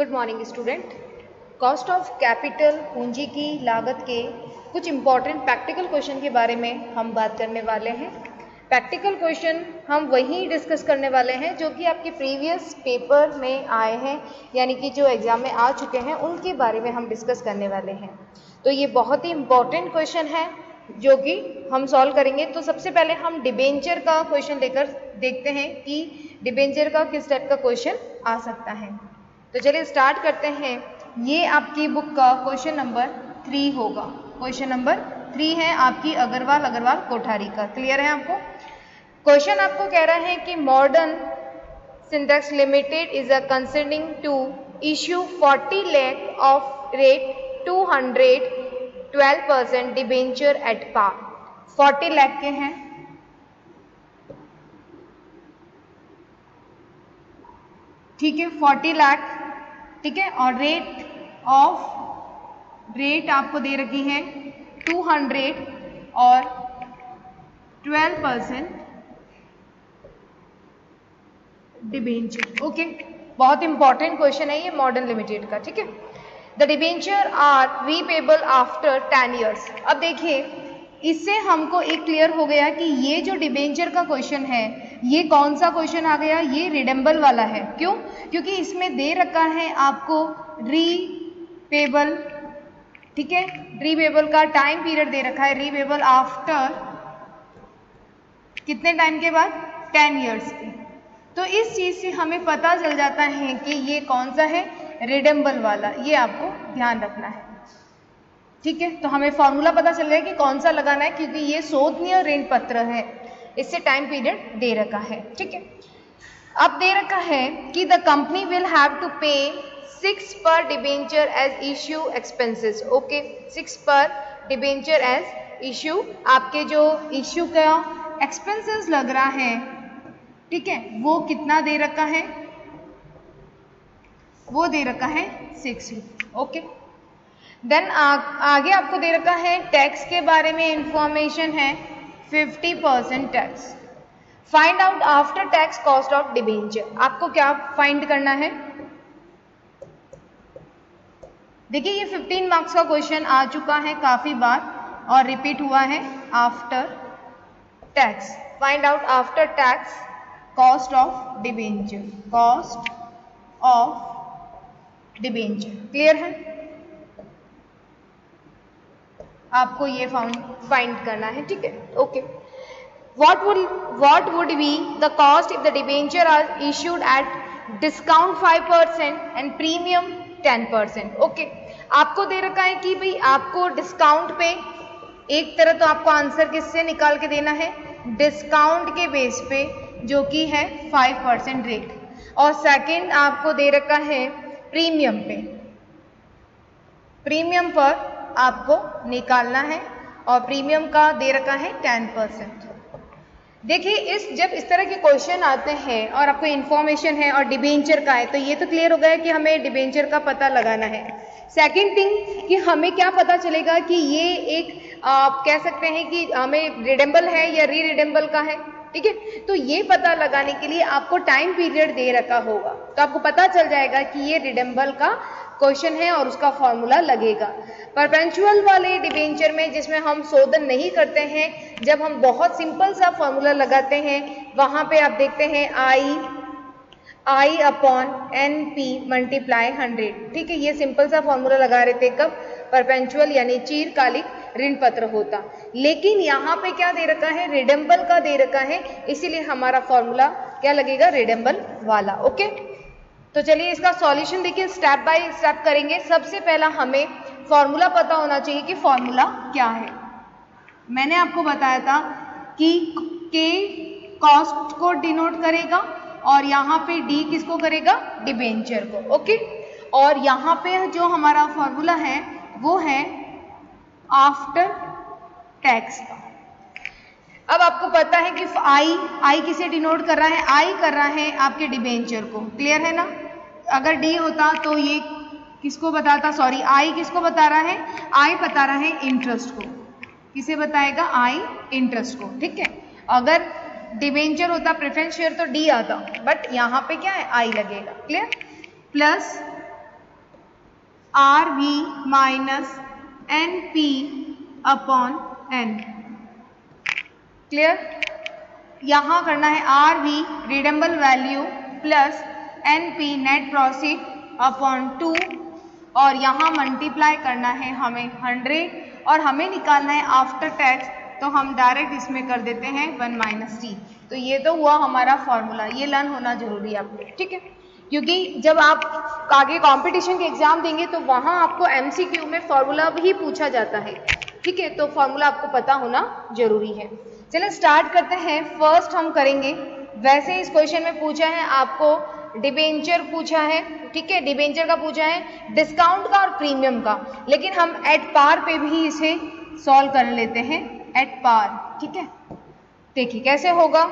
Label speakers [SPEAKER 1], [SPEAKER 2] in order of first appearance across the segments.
[SPEAKER 1] Good morning student. Cost of capital, पूंजी की लागत के कुछ इंपॉर्टेंट प्रैक्टिकल क्वेश्चन के बारे में हम बात करने वाले हैं। प्रैक्टिकल क्वेश्चन हम वही डिस्कस करने वाले हैं जो कि आपके प्रीवियस पेपर में आए हैं, यानी कि जो एग्जाम में आ चुके हैं उनके बारे में हम डिस्कस करने वाले हैं। तो ये बहुत ही इंपॉर्टेंट क्वेश्चन है जो कि हम सॉल्व करेंगे। तो सबसे पहले हम डिबेंचर का क्वेश्चन लेकर देखते हैं कि डिबेंचर का किस टाइप का क्वेश्चन आ सकता है। तो चलिए स्टार्ट करते हैं। ये आपकी बुक का क्वेश्चन नंबर 3 होगा। क्वेश्चन नंबर 3 है आपकी अग्रवाल कोठारी का। क्लियर है आपको? क्वेश्चन आपको कह रहा है कि Modern Syntax Limited is a considering to issue 40 lakh of rate 212% debenture at par. 40 lakh के हैं, ठीक है, 40 लाख, ठीक है, और रेट आपको दे रखी है 200 और 12% डिबेंचर। ओके, बहुत इंपॉर्टेंट क्वेश्चन है ये मॉडर्न लिमिटेड का, ठीक है। The debenture are repayable after 10 years. अब देखिए, इससे हमको एक क्लियर हो गया कि ये जो डिबेंचर का क्वेश्चन है ये कौन सा क्वेश्चन आ गया, ये रिडेम्बल वाला है। क्यों? क्योंकि इसमें दे रखा है आपको रीपेबल, ठीक है, रीपेबल का टाइम पीरियड दे रखा है, रीपेबल आफ्टर कितने टाइम के बाद, 10 ईयर्स के। तो इस चीज से हमें पता चल जाता है कि ये कौन सा है, रिडेम्बल वाला। ये आपको ध्यान रखना है, ठीक है। तो हमें फॉर्मूला पता चल गया कि कौन सा लगाना है, क्योंकि ये शोधनीय ऋण पत्र है, इससे टाइम पीरियड दे रखा है, ठीक है। अब दे रखा है कि the company will have to pay 6 per debenture as issue expenses. Okay, 6 per debenture as issue, आपके जो इश्यू का एक्सपेंसेस लग रहा है, ठीक है, वो कितना दे रखा है, वो दे रखा है 6। ओके, देन आगे आपको दे रखा है टैक्स के बारे में इंफॉर्मेशन है, 50% tax. Find out after tax cost of debenture. आपको क्या फाइंड करना है? देखिए, ये 15 मार्क्स का क्वेश्चन आ चुका है काफी बार और रिपीट हुआ है। After tax, find out after tax cost of debenture, cost of debenture. Clear है? आपको ये फाइंड करना है, ठीक है। Okay, what would be the cost if the debenture are issued at discount 5% and premium 10%? Okay, आपको दे रखा है कि भाई आपको डिस्काउंट पे, एक तरह तो आपको आंसर किससे निकाल के देना है, डिस्काउंट के बेस पे जो कि है 5% रेट, और सेकंड आपको दे रखा है प्रीमियम पे, प्रीमियम पर आपको निकालना है, और प्रीमियम का दे रखा है 10%। देखिए, जब इस तरह के क्वेश्चन आते हैं और आपको इन्फॉर्मेशन है और डिबेंचर का है, तो ये तो क्लियर हो गया कि हमें डिबेंचर का पता लगाना है। सेकंड थिंग कि हमें क्या पता चलेगा कि ये एक आप कह सकते हैं कि हमें रिडेम्बल है या री रिडेम्बल का है, ठीक है। तो ये पता लगाने के लिए आपको टाइम पीरियड दे रखा होगा, तो आपको पता चल जाएगा कि ये रिडेम्बल का क्वेश्चन है और उसका फॉर्मूला लगेगा। परपेंचुअल वाले डिबेंचर में, जिसमें हम शोधन नहीं करते हैं, जब हम बहुत सिंपल सा फॉर्मूला लगाते हैं, वहां पे आप देखते हैं I अपॉन NP मल्टीप्लाई 100, ठीक है। ये सिंपल सा फॉर्मूला लगा रहे थे कब, परपेंचुअल यानी चिरकालिक ऋण पत्र होता। लेकिन यहाँ पे क्या दे रखा है, रिडेम्बल का दे रखा है, इसीलिए हमारा फॉर्मूला क्या लगेगा, रिडेम्बल वाला। ओके, तो चलिए इसका सॉल्यूशन देखिए, स्टेप बाय स्टेप करेंगे। सबसे पहला हमें फॉर्मूला पता होना चाहिए कि फॉर्मूला क्या है। मैंने आपको बताया था कि K कॉस्ट को डिनोट करेगा और यहाँ पे D किसको करेगा, डिबेंचर को। ओके, और यहाँ पे जो हमारा फॉर्मूला है वो है आफ्टर टैक्स का। अब आपको पता है कि I किसे डिनोट कर रहा है, I कर रहा है आपके डिबेंचर को। क्लियर है ना? अगर D होता तो ये किसको बताता, सॉरी I किसको बता रहा है, I बता रहा है इंटरेस्ट को। किसे बताएगा, I इंटरेस्ट को, ठीक है। अगर डिबेंचर होता प्रेफरेंस शेयर तो D आता, बट यहाँ पे क्या है, I लगेगा। Clear? Plus R V minus N P upon N. Clear? यहाँ करना है R V redeemable value plus N P net profit upon 2 और यहाँ मल्टीप्लाई करना है हमें 100 और हमें निकालना है आफ्टर टैक्स, तो हम डायरेक्ट इसमें कर देते हैं 1 माइनस टी। तो ये तो हुआ हमारा फॉर्मूला, ये लर्न होना जरूरी है आपको, ठीक है? क्योंकि जब आप आगे कंपटीशन के एग्जाम देंगे तो वहाँ आपको एमसीक्यू में फॉर्मूला भी पूछा जाता है, ठीक है? तो फॉर्मूला आपको पता होना जरूरी है। चलिए स्टार्ट करते हैं। फर्स्ट हम करेंगे, वैसे इस क्वेश्चन में पूछा है आपको डिबेंचर पूछा है, ठीक है? डिबेंचर का पूछा है, डिस्काउंट का और प्रीमियम का, लेकिन हम एट पार पे भी इसे सॉल्व कर लेते हैं, एट पार, ठीक है? देखिए कैसे होगा,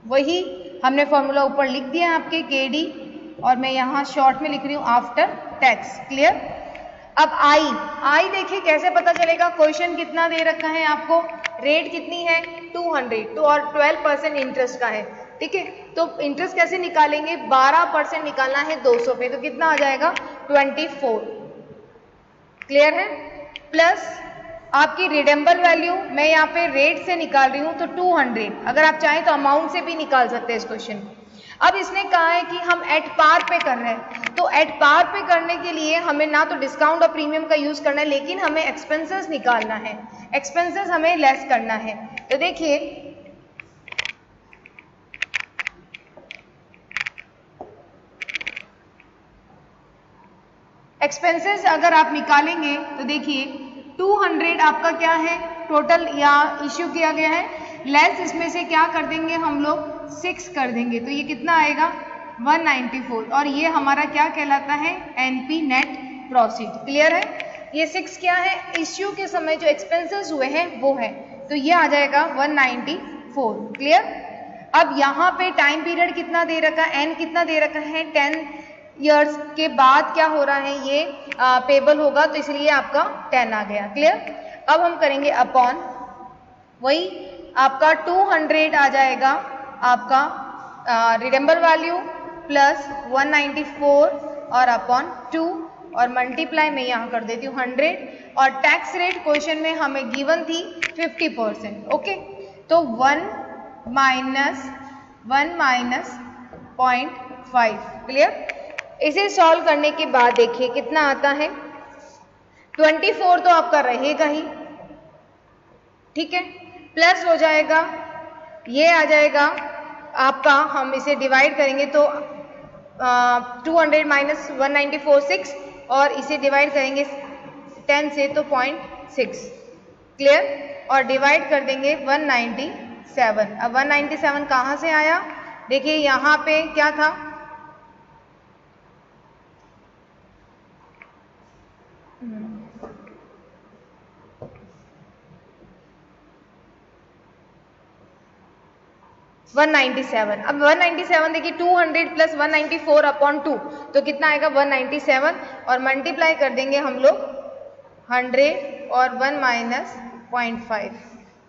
[SPEAKER 1] वही हमने फॉर्मूला ऊपर लिख दिया है आपके केडी और मैं यहाँ शॉर्ट में लिख रही हूँ आफ्टर टैक्स। क्लियर? अब आई देखिए कैसे पता चलेगा, क्वेश्चन कितना दे रखा है आपको, रेट कितनी है 200 तो और 12% इंटरेस्ट का है, ठीक है? तो इंटरेस्ट कैसे निकालेंगे, 12% निकालना है 200 पे, तो कितना आ जाएगा 24। क्लियर है? प्लस आपकी रिडेम्बल वैल्यू मैं यहाँ पे रेट से निकाल रही हूँ तो 200, अगर आप चाहें तो अमाउंट से भी निकाल सकते हैं इस क्वेश्चन। अब इसने कहा है कि हम एट पार पे कर रहे हैं, तो एट पार पे करने के लिए हमें ना तो डिस्काउंट और प्रीमियम का यूज करना है, लेकिन हमें एक्सपेंसेस निकालना है, एक्सपेंसेस हमें लेस करना है। तो देखिए एक्सपेंसेस अगर आप निकालेंगे तो देखिए 200 आपका क्या है टोटल या इश्यू किया गया है, लेस इसमें से क्या कर देंगे हम लोग 6 कर देंगे, तो ये कितना आएगा 194 और ये हमारा क्या कहलाता है एनपी नेट प्रॉफिट। क्लियर है? ये 6 क्या है, इश्यू के समय जो एक्सपेंसेस हुए हैं वो है, तो ये आ जाएगा 194। क्लियर? अब यहाँ पे टाइम पीरियड कितना दे रखा है, एन कितना दे रखा है, 10 ईयर्स के बाद क्या हो रहा है ये पेबल होगा, तो इसलिए आपका 10 आ गया। क्लियर? अब हम करेंगे अपॉन, वही आपका 200 आ जाएगा आपका रिडेम्बल वैल्यू प्लस 194 और अपॉन 2 और मल्टीप्लाई मैं यहाँ कर देती हूँ 100 और टैक्स रेट क्वेश्चन में हमें गिवन थी 50%। ओके, तो 1 माइनस 0.5। क्लियर? इसे सॉल्व करने के बाद देखिए कितना आता है, 24 तो आपका रहेगा ही, ठीक है? प्लस हो जाएगा, ये आ जाएगा आपका, हम इसे डिवाइड करेंगे तो 200 माइनस 194 6 और इसे डिवाइड करेंगे 10 से तो 0.6। क्लियर? और डिवाइड कर देंगे 197। अब 197 कहाँ से आया, देखिए यहाँ पे क्या था, अब 197 देखिए 200 प्लस 194 अपॉन 2 तो कितना आएगा 197 और मल्टीप्लाई कर देंगे हम लोग 100 और 1 माइनस 0.5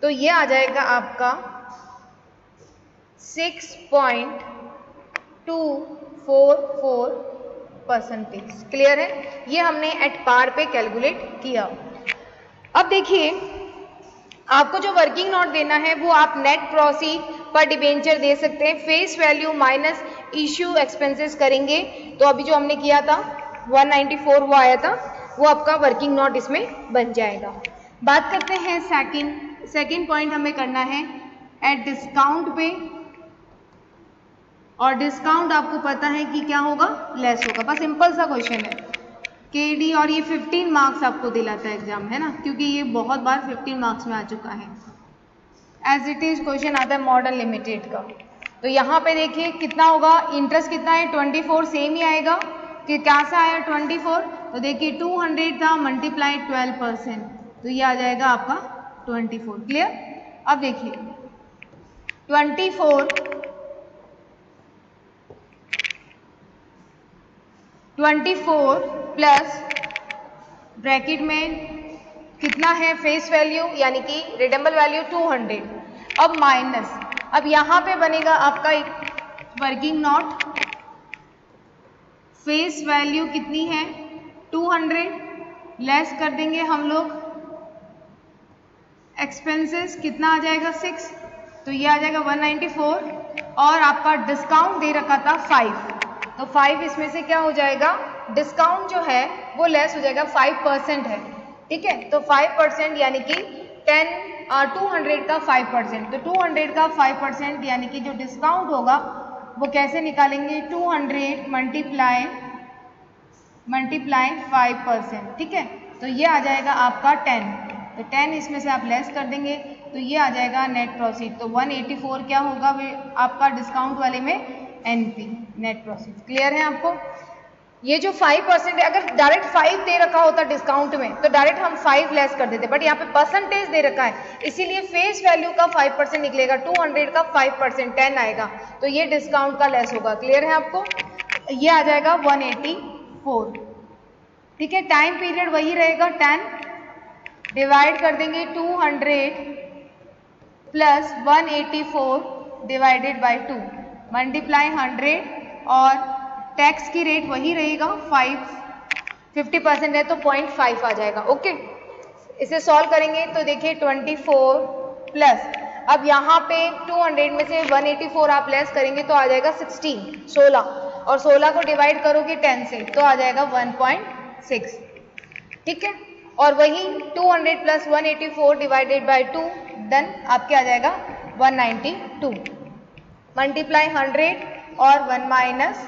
[SPEAKER 1] तो ये आ जाएगा आपका 6.244%। क्लियर है? ये हमने एट पार पे कैलकुलेट किया। अब देखिए आपको जो वर्किंग नोट देना है वो आप नेट प्रोसीड पर डिबेंचर दे सकते हैं, face value minus issue expenses करेंगे, तो अभी जो हमने किया था 194 वो आया था, वो आपका वर्किंग नोट इसमें बन जाएगा। बात करते हैं सेकंड पॉइंट हमें करना है एट डिस्काउंट पे, और डिस्काउंट आपको पता है कि क्या होगा, लेस होगा। बस सिंपल सा क्वेश्चन है केडी, और ये 15 मार्क्स आपको दिलाता है एग्जाम, है ना, क्योंकि ये बहुत बार 15 मार्क्स में आ चुका है। एज इट इज क्वेश्चन आता है मॉडर्न लिमिटेड का। तो यहाँ पे देखिए कितना होगा, इंटरेस्ट कितना है 24, सेम ही आएगा कि क्या सा आया 24, तो देखिए 200 था मल्टीप्लाई 12%, तो ये आ जाएगा आपका 24। क्लियर? अब देखिए 24 प्लस ब्रैकेट में कितना है फेस वैल्यू यानी कि रिडेम्बल वैल्यू 200, अब माइनस, अब यहाँ पे बनेगा आपका एक वर्किंग नोट फेस वैल्यू कितनी है 200, लेस कर देंगे हम लोग एक्सपेंसेस, कितना आ जाएगा 6, तो ये आ जाएगा 194 और आपका डिस्काउंट दे रखा था 5, तो 5 इसमें से क्या हो जाएगा, डिस्काउंट जो है वो लेस हो जाएगा, 5% है, ठीक है। तो 5% यानी कि 200 का 5%, तो 200 का 5% यानी कि जो डिस्काउंट होगा वो कैसे निकालेंगे, 200 मल्टीप्लाई 5%, ठीक है। तो ये आ जाएगा आपका 10, तो 10 इसमें से आप लेस कर देंगे तो ये आ जाएगा नेट प्रोसीड। तो 184 क्या होगा आपका डिस्काउंट वाले में एनपी, नेट प्रोसीड। क्लियर है आपको? ये जो 5% है, अगर डायरेक्ट 5 दे रखा होता डिस्काउंट में तो डायरेक्ट हम 5 लेस कर देते, बट यहाँ पे परसेंटेज दे रखा है इसीलिए फेस वैल्यू का 5% निकलेगा, 200 का 5% 10 आएगा, तो ये डिस्काउंट का लेस होगा। क्लियर है आपको? ये आ जाएगा 184, ठीक है। टाइम पीरियड वही रहेगा 10, डिवाइड कर देंगे 200 प्लस 184 डिवाइडेड बाई 2, मल्टीप्लाई 100 और टैक्स की रेट वही रहेगा 50% है तो 0.5 आ जाएगा। ओके, इसे सॉल्व करेंगे तो देखिए 24 प्लस, अब यहाँ पे 200 में से 184 आप लेस करेंगे तो आ जाएगा 16 और 16 को डिवाइड करोगे 10 से तो आ जाएगा 1.6, ठीक है। और वही 200 प्लस 184 डिवाइडेड बाई 2 देन आपके आ जाएगा 192, मल्टीप्लाई 100 और 1 माइनस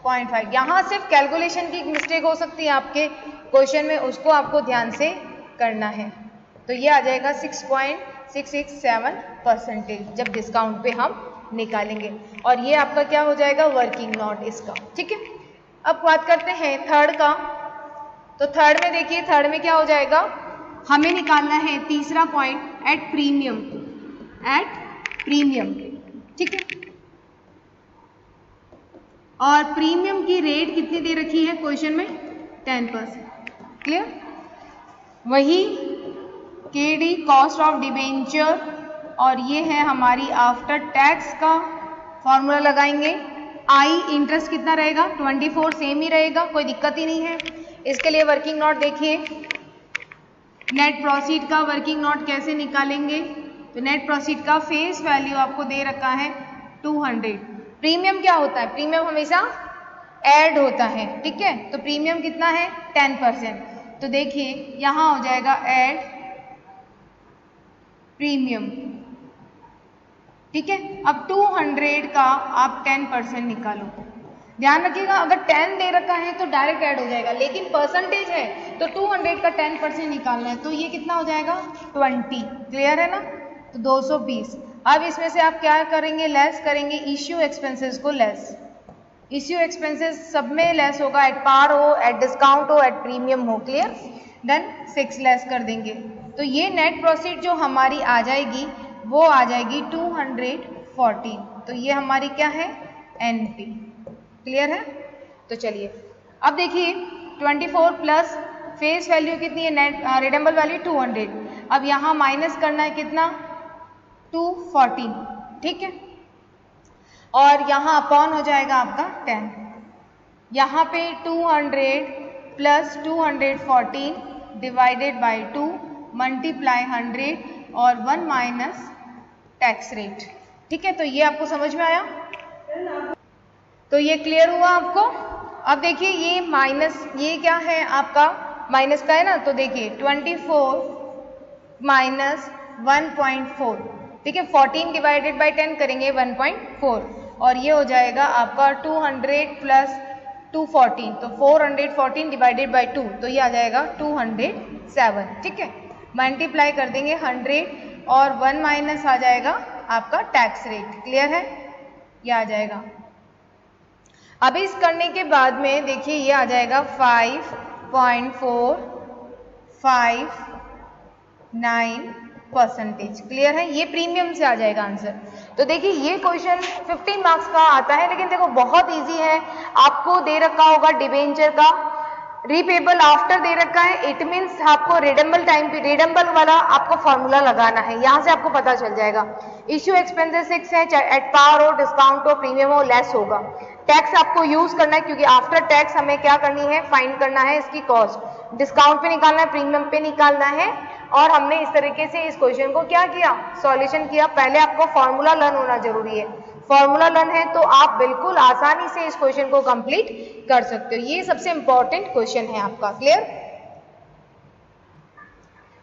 [SPEAKER 1] 0.5। यहाँ सिर्फ कैलकुलेशन की मिस्टेक हो सकती है आपके क्वेश्चन में, उसको आपको ध्यान से करना है। तो ये आ जाएगा 6.667% जब डिस्काउंट पे हम निकालेंगे, और ये आपका क्या हो जाएगा, वर्किंग नॉट इसका, ठीक है। अब बात करते हैं थर्ड का, तो थर्ड में देखिए, थर्ड में क्या हो जाएगा, हमें निकालना है तीसरा पॉइंट एट प्रीमियम, ठीक है। और प्रीमियम की रेट कितनी दे रखी है क्वेश्चन में, 10%। क्लियर? वही केडी कॉस्ट ऑफ डिबेंचर, और ये है हमारी आफ्टर टैक्स का फॉर्मूला लगाएंगे। आई इंटरेस्ट कितना रहेगा, 24 सेम ही रहेगा, कोई दिक्कत ही नहीं है। इसके लिए वर्किंग नोट देखिए, नेट प्रोसीड का वर्किंग नोट कैसे निकालेंगे, तो नेट प्रोसीड का फेस वैल्यू आपको दे रखा है 200। प्रीमियम क्या होता है, प्रीमियम हमेशा ऐड होता है, ठीक है। तो प्रीमियम कितना है 10%, तो देखिए यहां हो जाएगा ऐड प्रीमियम, ठीक है। अब 200 का आप 10% निकालो, ध्यान रखिएगा अगर 10 दे रखा है तो डायरेक्ट ऐड हो जाएगा, लेकिन परसेंटेज है तो 200 का 10% निकालना है, तो ये कितना हो जाएगा 20। क्लियर है ना? तो 220। अब इसमें से आप क्या करेंगे, लेस करेंगे इश्यू एक्सपेंसेस को, लेस इश्यू एक्सपेंसेस सब में लेस होगा, एट पार हो, एट डिस्काउंट हो, एट प्रीमियम हो। क्लियर? देन 6 लेस कर देंगे, तो ये नेट प्रोसीड जो हमारी आ जाएगी वो आ जाएगी 214, तो ये हमारी क्या है, एनपी। क्लियर है? तो चलिए अब देखिए 24 प्लस फेस वैल्यू कितनी है, नेट रिडेम्बल वैल्यू 200, अब यहाँ माइनस करना है कितना, 214, ठीक है। और यहाँ अपॉन हो जाएगा आपका 10, यहाँ पे 200 प्लस 214 डिवाइडेड बाई 2 मल्टीप्लाई 100 और 1 माइनस टैक्स रेट, ठीक है। तो ये आपको समझ में आया, तो ये क्लियर हुआ आपको। अब देखिए ये माइनस, ये क्या है आपका माइनस का है ना, तो देखिए 24 माइनस 1.4, ठीक है। 14 डिवाइडेड बाई 10 करेंगे 1.4, और ये हो जाएगा आपका 200 प्लस 214, तो 414 डिवाइडेड बाई 2, तो ये आ जाएगा 207, ठीक है। मल्टीप्लाई कर देंगे 100 और 1 माइनस आ जाएगा आपका टैक्स रेट। क्लियर है? ये आ जाएगा। अब इस करने के बाद में देखिए ये आ जाएगा 5.459%। क्लियर है? ये प्रीमियम से आ जाएगा आंसर। तो देखिए ये क्वेश्चन 15 मार्क्स का आता है, लेकिन देखो बहुत इजी है। आपको दे रखा होगा डिबेंचर का रीपेबल आफ्टर दे रखा है, इट मीन्स आपको रिडेम्बल टाइम पे रिडेम्बल वाला आपको फॉर्मूला लगाना है, यहाँ से आपको पता चल जाएगा। इश्यू एक्सपेंसेस 6 है, एट पार हो, डिस्काउंट हो, प्रीमियम हो, लेस होगा। टैक्स आपको यूज करना है क्योंकि आफ्टर टैक्स हमें क्या करनी है, फाइंड करना है इसकी कॉस्ट, डिस्काउंट पे निकालना है, प्रीमियम पे निकालना है। और हमने इस तरीके से इस क्वेश्चन को क्या किया, सॉल्यूशन किया। पहले आपको फॉर्मूला लर्न होना जरूरी है, फॉर्मूला लर्न है तो आप बिल्कुल आसानी से इस क्वेश्चन को कंप्लीट कर सकते हो। ये सबसे इंपॉर्टेंट क्वेश्चन है आपका, क्लियर।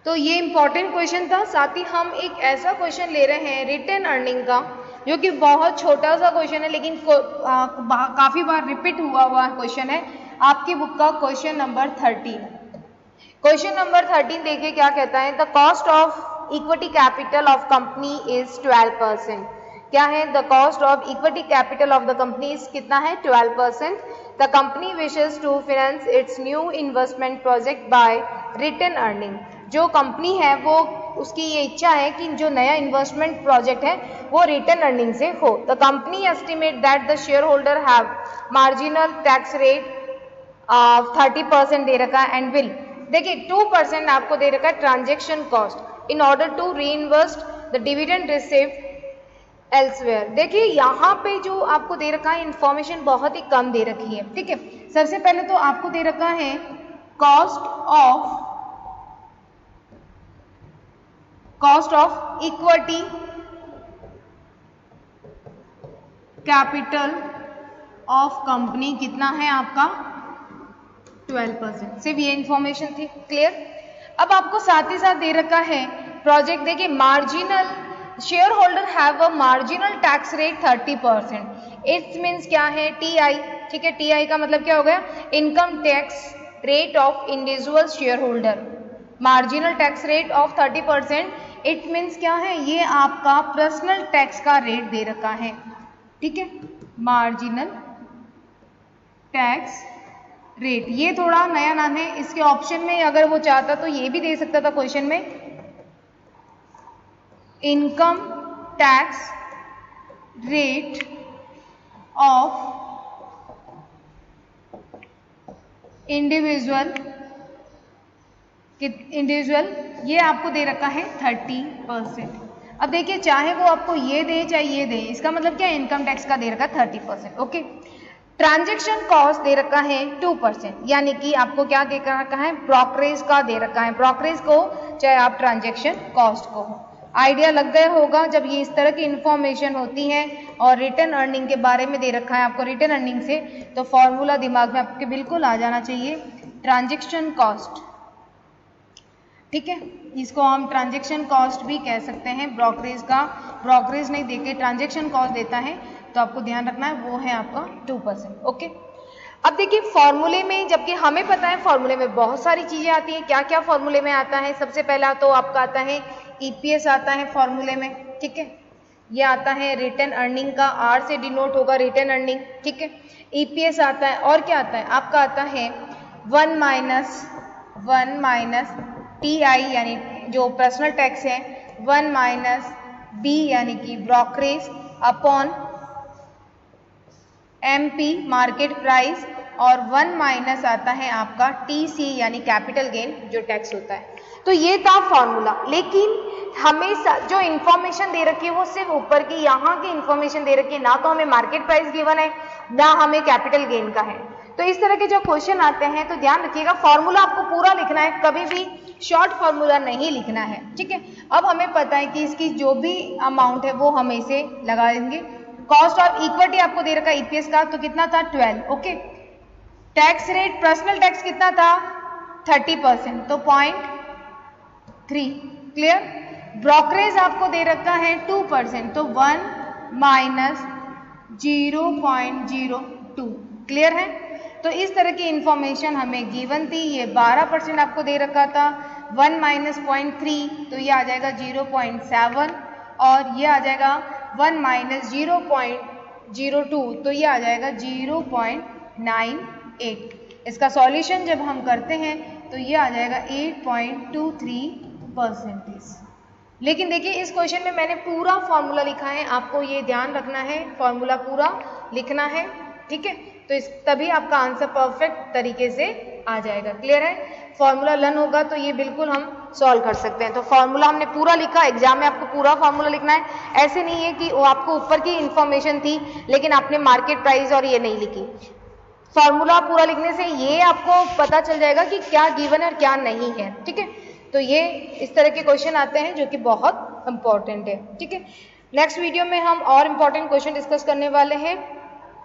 [SPEAKER 1] तो ये इंपॉर्टेंट क्वेश्चन था, साथ ही हम एक ऐसा क्वेश्चन ले रहे हैं रिटेन अर्निंग का, जो कि बहुत छोटा सा क्वेश्चन है लेकिन काफी बार रिपीट हुआ क्वेश्चन है आपकी बुक का, क्वेश्चन नंबर 13। क्वेश्चन नंबर 13 देखिए क्या कहता है, the cost of equity capital of company is 12%। क्या है, the cost of equity capital of the company is कितना है, 12%। The company wishes to finance its new investment project by retain earning. जो company है वो उसकी ये इच्छा है कि जो नया इन्वेस्टमेंट प्रोजेक्ट है वो रिटर्न अर्निंग से हो। The company estimate that the share holder have marginal tax rate of 30% दे रखा है एंड विल, देखिए 2% आपको दे रखा है transaction cost in order to reinvest the dividend received elsewhere. देखिए यहाँ पे जो आपको दे रखा है इंफॉर्मेशन बहुत ही कम दे रखी है, ठीक है। सबसे पहले तो आपको दे रखा है cost of equity capital of company कितना है आपका, 12%। सिर्फ ये इंफॉर्मेशन थी, क्लियर। अब आपको साथ ही साथ दे रखा है प्रोजेक्ट, देखिए marginal share holder have a marginal tax rate 30%। It's means क्या है, टीआई, ठीक है। टीआई का मतलब क्या हो गया, income tax rate of individual share holder, marginal tax rate of 30%। It means क्या है, ये आपका पर्सनल टैक्स का रेट दे रखा है, ठीक है, मार्जिनल टैक्स रेट। ये थोड़ा नया नाम है, इसके ऑप्शन में अगर वो चाहता तो ये भी दे सकता था क्वेश्चन में, income tax rate of individual, ये आपको दे रखा है 30%। अब देखिए चाहे वो आपको ये दे चाहे ये दे, इसका मतलब क्या, इनकम टैक्स का दे रखा है 30%, ओके। ट्रांजैक्शन कॉस्ट दे रखा है 2%, यानी कि आपको क्या दे रखा है, ब्रोकरेज का दे रखा है, ब्रोकरेज को चाहे आप ट्रांजैक्शन कॉस्ट को हो। आइडिया लग गया होगा जब ये इस तरह की इंफॉर्मेशन होती है और रिटर्न अर्निंग के बारे में दे रखा है आपको रिटर्न अर्निंग से, तो फॉर्मूला दिमाग में आपके बिल्कुल आ जाना चाहिए, ट्रांजैक्शन कॉस्ट, ठीक है। इसको हम ट्रांजैक्शन कॉस्ट भी कह सकते हैं। ब्रोकरेज का, ब्रोकरेज नहीं देके ट्रांजैक्शन कॉस्ट देता है तो आपको ध्यान रखना है वो है आपका 2%, ओके। अब देखिए फॉर्मूले में, जबकि हमें पता है फॉर्मूले में बहुत सारी चीजें आती हैं, क्या क्या फॉर्मूले में आता है, सबसे पहला तो आपका आता है ईपीएस आता है फॉर्मूले में, ठीक है। ये आता है रिटर्न अर्निंग का, आर से डिनोट होगा रिटर्न अर्निंग, ठीक है। ईपीएस आता है, और क्या आता है आपका, आता है 1 माइनस टीआई यानी जो पर्सनल टैक्स है, 1 माइनस बी यानी कि brokerage upon MP market price, और 1 माइनस आता है आपका टीसी यानी कैपिटल गेन जो टैक्स होता है। तो ये था फॉर्मूला, लेकिन हमें जो इन्फॉर्मेशन दे रखी है वो सिर्फ ऊपर की यहाँ की इन्फॉर्मेशन दे रखी है, ना तो हमें मार्केट प्राइस गिवन है ना हमें कैपिटल गेन का है। तो इस तरह के जो क्वेश्चन आते हैं तो ध्यान रखिएगा फॉर्मूला आपको पूरा लिखना है, कभी भी शॉर्ट फॉर्मूला नहीं लिखना है, ठीक है। अब हमें पता है कि इसकी जो भी अमाउंट है वो हम इसे लगा देंगे। कॉस्ट ऑफ इक्विटी आपको दे रखा है ईपीएस का, तो कितना था 12, okay. Tax rate personal tax कितना था 30%, तो 0.3, क्लियर। ब्रोकरेज आपको दे रखा है 2%, तो 1 माइनस 0.02, क्लियर है। तो इस तरह की इंफॉर्मेशन हमें गिवन थी। ये 12% आपको दे रखा था, 1 माइनस 0.3 तो ये आ जाएगा 0.7, और ये आ जाएगा 1 माइनस 0.02 तो ये आ जाएगा 0.98। इसका सॉल्यूशन जब हम करते हैं तो ये आ जाएगा 8.23%। लेकिन देखिए इस क्वेश्चन में मैंने पूरा फॉर्मूला लिखा है, आपको ये ध्यान रखना है फॉर्मूला पूरा लिखना है, ठीक है। तो इस तभी आपका आंसर परफेक्ट तरीके से आ जाएगा, क्लियर है। फॉर्मूला लर्न होगा तो ये बिल्कुल हम सॉल्व कर सकते हैं। तो फॉर्मूला हमने पूरा लिखा, एग्जाम में आपको पूरा फॉर्मूला लिखना है। ऐसे नहीं है कि वो आपको ऊपर की इंफॉर्मेशन थी लेकिन आपने मार्केट प्राइस और ये नहीं लिखी। फॉर्मूला पूरा लिखने से ये आपको पता चल जाएगा कि क्या गिवन है और क्या नहीं है। ठीक है, तो ये इस तरह के क्वेश्चन आते हैं जो कि बहुत इंपॉर्टेंट है। ठीक है, नेक्स्ट वीडियो में हम और इम्पॉर्टेंट क्वेश्चन डिस्कस करने वाले हैं।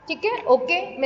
[SPEAKER 1] ठीक है, ओके।